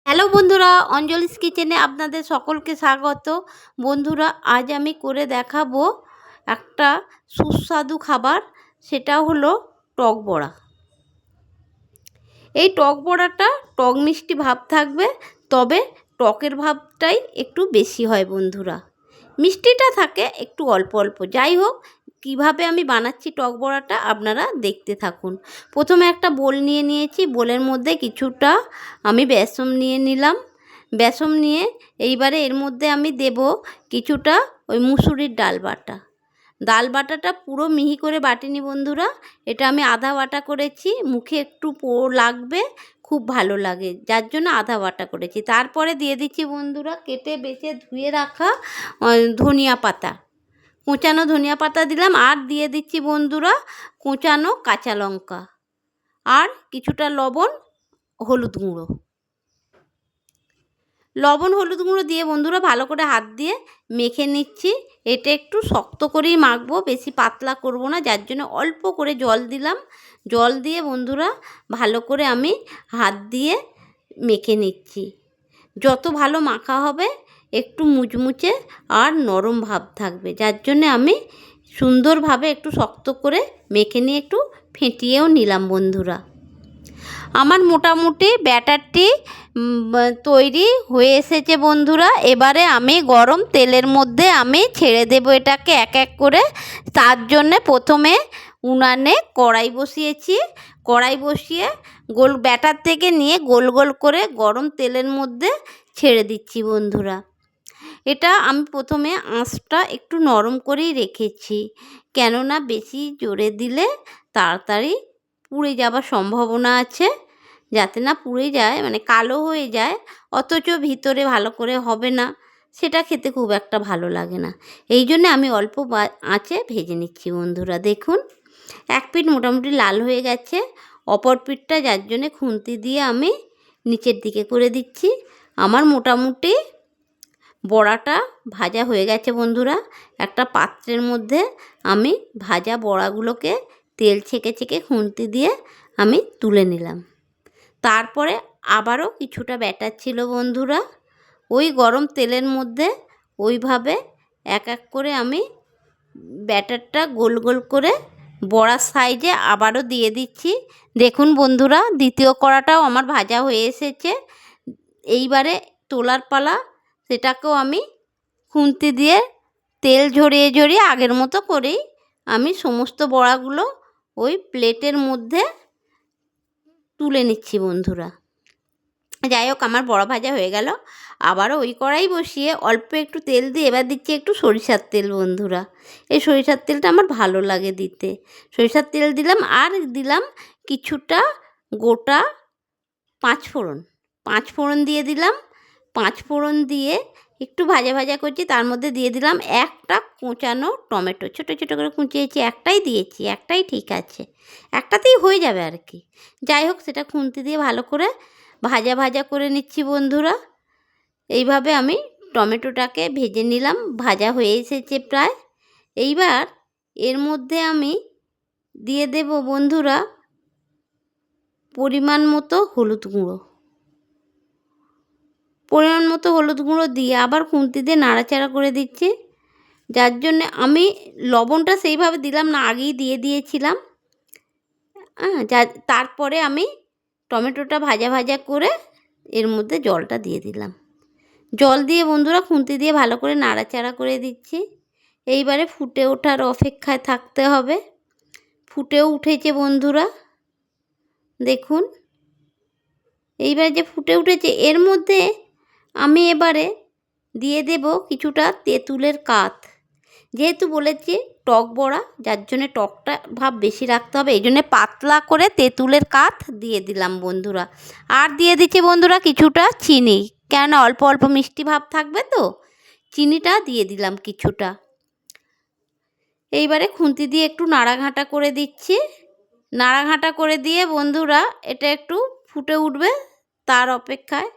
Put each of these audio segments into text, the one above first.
Hello বন্ধুরা, অঞ্জলিস কিচেনে আপনাদের সকলকে স্বাগত। বন্ধুরা, আজ আমি করে দেখাবো একটা সুস্বাদু খাবার, সেটা হলো টক বড়া। এই টক বড়াটা টক মিষ্টি ভাব থাকবে, তবে টকের ভাবটাই একটু বেশি হয় বন্ধুরা। মিষ্টিটা থাকে একটু অল্প অল্প। যাই হোক, কীভাবে আমি বানাচ্ছি টক বড়াটা আপনারা দেখতে থাকুন। প্রথমে একটা বোল নিয়ে নিয়েছি, বোলের মধ্যে কিছুটা আমি বেসন নিয়ে নিলাম। বেসন নিয়ে এইবারে এর মধ্যে আমি দেব কিছুটা ওই মুসুরির ডাল বাটা। ডাল বাটাটা পুরো মিহি করে বাটিনি বন্ধুরা, এটা আমি আধা বাটা করেছি। মুখে একটু লাগবে, খুব ভালো লাগে, যার জন্য আধা বাটা করেছি। তারপরে দিয়ে দিচ্ছি বন্ধুরা কেটে বেছে ধুয়ে রাখা ধনিয়া পাতা, কোঁচানো ধনিয়া পাতা দিলাম। আর দিয়ে দিচ্ছি বন্ধুরা কোঁচানো কাঁচা লঙ্কা, আর কিছুটা লবণ, হলুদ গুঁড়ো। লবণ হলুদ গুঁড়ো দিয়ে বন্ধুরা ভালো করে হাত দিয়ে মেখে নিচ্ছি। এটা একটু শক্ত করেই মাখবো, বেশি পাতলা করব না, যার জন্য অল্প করে জল দিলাম। জল দিয়ে বন্ধুরা ভালো করে আমি হাত দিয়ে মেখে নিচ্ছি। যত ভালো মাখা হবে একটু মুচমুচে আর নরম ভাব থাকবে, যার জন্য আমি সুন্দরভাবে একটু শক্ত করে মেখে নিয়ে একটু ফেটিয়েও নিলাম বন্ধুরা। আমার মোটামুটি ব্যাটারটি তৈরি হয়ে এসেছে বন্ধুরা। এবারে আমি গরম তেলের মধ্যে আমি ছেড়ে দেব এটাকে এক এক করে। তার জন্যে প্রথমে উনানে কড়াই বসিয়েছি। কড়াই বসিয়ে ব্যাটার থেকে নিয়ে গোল গোল করে গরম তেলের মধ্যে ছেড়ে দিচ্ছি বন্ধুরা। এটা আমি প্রথমে আঁচটা একটু নরম করেই রেখেছি, কেননা বেশি জোরে দিলে তাড়াতাড়ি পুড়ে যাবার সম্ভাবনা আছে। যাতে না পুড়ে যায়, মানে কালো হয়ে যায়, অথচ ভিতরে ভালো করে হবে না, সেটা খেতে খুব একটা ভালো লাগে না। এই জন্য আমি অল্প আঁচে ভেজে নিচ্ছি বন্ধুরা। দেখুন, এক পিঠ মোটামুটি লাল হয়ে গেছে, অপর পিঠটা যার জন্যে খুন্তি দিয়ে আমি নিচের দিকে করে দিচ্ছি। আমার মোটামুটি বড়াটা ভাজা হয়ে গেছে বন্ধুরা। একটা পাত্রের মধ্যে আমি ভাজা বড়াগুলোকে তেল ছেঁকে ছেঁকে খুন্তি দিয়ে আমি তুলে নিলাম। তারপরে আবারও কিছুটা ব্যাটার ছিল বন্ধুরা, ওই গরম তেলের মধ্যে ওইভাবে এক এক করে আমি ব্যাটারটা গোল গোল করে বড়ার সাইজে আবারও দিয়ে দিচ্ছি। দেখুন বন্ধুরা, দ্বিতীয় কড়াটাও আমার ভাজা হয়ে এসেছে। এইবারে তোলার পালা, সেটাকেও আমি খুন্তি দিয়ে তেল ঝরিয়ে ঝরিয়ে আগের মতো করেই আমি সমস্ত বড়াগুলো ওই প্লেটের মধ্যে তুলে নিচ্ছি বন্ধুরা। যাই হোক, আমার বড়া ভাজা হয়ে গেল। আবারও ওই কড়াই বসিয়ে অল্প একটু তেল দিয়ে এবার দিচ্ছি একটু সরিষার তেল বন্ধুরা। এই সরিষার তেলটা আমার ভালো লাগে দিতে। সরিষার তেল দিলাম, আর দিলাম কিছুটা গোটা পাঁচফোড়ন দিয়ে দিলাম। পাঁচফোড়ন দিয়ে একটু ভাজা ভাজা করছি, তার মধ্যে দিয়ে দিলাম একটা কোঁচানো টমেটো, ছোটো ছোটো করে কুঁচিয়েছি। একটাই দিয়েছি, একটাই ঠিক আছে, একটাতেই হয়ে যাবে আর কি। যাই হোক, সেটা খুন্তি দিয়ে ভালো করে ভাজা ভাজা করে নিচ্ছি বন্ধুরা। এইভাবে আমি টমেটোটাকে ভেজে নিলাম, ভাজা হয়ে এসেছে প্রায়। এইবার এর মধ্যে আমি দিয়ে দেব বন্ধুরা পরিমাণ মতো হলুদ গুঁড়ো দিয়ে আবার খুন্তি দিয়ে নাড়াচাড়া করে দিচ্ছি। যার জন্যে আমি লবণটা সেইভাবে দিলাম না, আগেই দিয়ে দিয়েছিলাম। তারপরে আমি টমেটোটা ভাজা ভাজা করে এর মধ্যে জলটা দিয়ে দিলাম। জল দিয়ে বন্ধুরা খুন্তি দিয়ে ভালো করে নাড়াচাড়া করে দিচ্ছি। এইবারে ফুটে ওঠার অপেক্ষায় থাকতে হবে। ফুটেও উঠেছে বন্ধুরা, দেখুন। এইবার যে ফুটে উঠেছে, এর মধ্যে আমি এবারে দিয়ে দেব কিছুটা তেঁতুলের কাঠ। যেহেতু বলেছি টক বড়া, যার জন্যে টকটা ভাব বেশি রাখতে হবে, এই জন্যে পাতলা করে তেঁতুলের কাঠ দিয়ে দিলাম বন্ধুরা। আর দিয়ে দিচ্ছি বন্ধুরা কিছুটা চিনি, কেন অল্প অল্প মিষ্টি ভাব থাকবে তো, চিনিটা দিয়ে দিলাম কিছুটা। এইবারে খুন্তি দিয়ে একটু নাড়াঘাঁটা করে দিচ্ছি। নাড়াঘাঁটা করে দিয়ে বন্ধুরা এটা একটু ফুটে উঠবে তার অপেক্ষায়।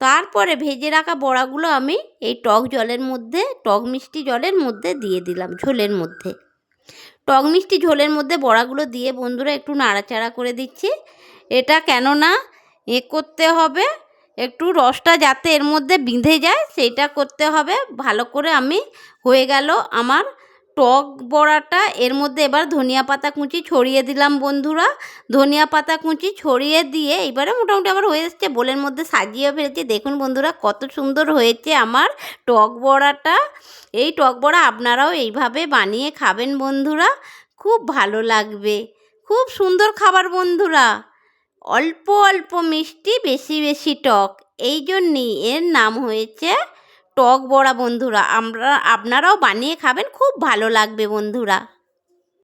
তারপরে ভেজে রাখা বড়াগুলো আমি এই টক মিষ্টি জলের মধ্যে দিয়ে দিলাম। টক মিষ্টি ঝোলের মধ্যে বড়াগুলো দিয়ে বন্ধুরা একটু নাড়াচাড়া করে দিচ্ছি। এটা কেননা করতে হবে, একটু রসটা যাতে এর মধ্যে বিঁধে যায় সেইটা করতে হবে। ভালো করে হয়ে গেল আমার টক বড়াটা। এর মধ্যে এবার ধনিয়া পাতা কুচি ছড়িয়ে দিলাম বন্ধুরা। ধনিয়া পাতা কুচি ছড়িয়ে দিয়ে এবারে মোটামুটি আমার হয়ে এসছে, বোলের মধ্যে সাজিয়ে ফেলেছি। দেখুন বন্ধুরা কত সুন্দর হয়েছে আমার টক বড়াটা। এই টক বড়া আপনারাও এইভাবে বানিয়ে খাবেন বন্ধুরা, খুব ভালো লাগবে। খুব সুন্দর খাবার বন্ধুরা, অল্প অল্প মিষ্টি, বেশি বেশি টক, এই জন্যেই এর নাম হয়েছে টক বড়া বন্ধুরা। আপনারাও বানিয়ে খাবেন, খুব ভালো লাগবে বন্ধুরা।